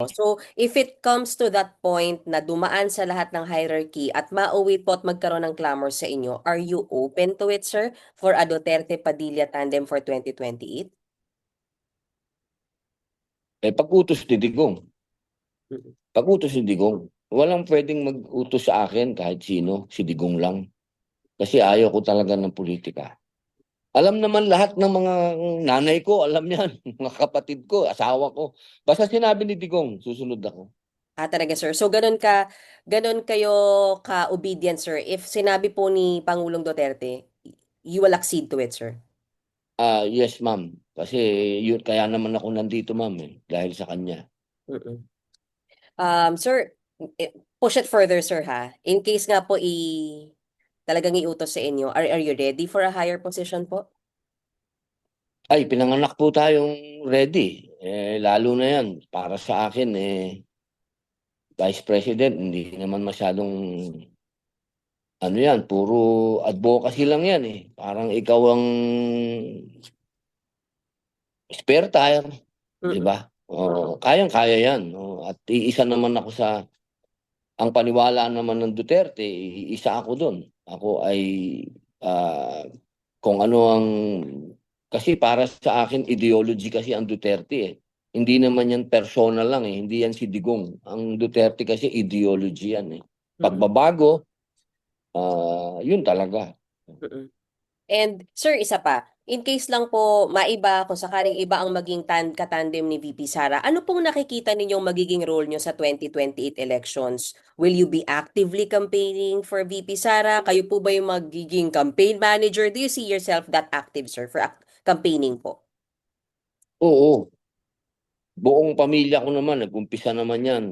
So, if it comes to that point na dumaan sa lahat ng hierarchy at mauwi po at magkaroon ng clamor sa inyo, are you open to it, sir, for a Duterte-Padilla tandem for 2028? Pag-utos ni Digong. Mm. Pag-utos ni Digong. Walang pwedeng mag-utos sa akin kahit sino, si Digong lang. Kasi ayaw ko talaga ng politika. Alam naman lahat ng mga nanay ko, alam yan, mga kapatid ko, asawa ko. Basta sinabi ni Digong, susunod ako. Talaga, sir. So, ganun kayo ka-obedient, sir. If sinabi po ni Pangulong Duterte, you will accede to it, sir. Yes, ma'am. Kasi yun, kaya naman ako nandito, ma'am, dahil sa kanya. Mm-mm. Sir, push it further, sir, ha? In case nga po talagang iutos sa inyo, are you ready for a higher position po? Ay, pinanganak po tayong ready. Lalo na yan, para sa akin, Vice President, hindi naman masyadong, ano yan, puro advocacy lang yan eh. Parang ikaw ang spare tire, di Mm-mm. ba? Kayang-kaya yan. At iisa naman ako ang paniwala naman ng Duterte, isa ako doon. Ako ay, ah, kung ano kasi para sa akin, ideology kasi ang Duterte eh. Hindi naman yan personal lang eh. Hindi yan si Digong. Ang Duterte kasi ideology yan eh. Mm-mm. Pagbabago, yun talaga. Mm-mm. And sir, isa pa, in case lang po maiba kung sakaling iba ang maging katandem ni VP Sara, ano pong nakikita ninyong magiging role nyo sa 2028 elections? Will you be actively campaigning for VP Sara? Kayo po ba yung magiging campaign manager? Do you see yourself that active, sir, for campaigning po? Oo, buong pamilya ko naman, nag-umpisa naman yan.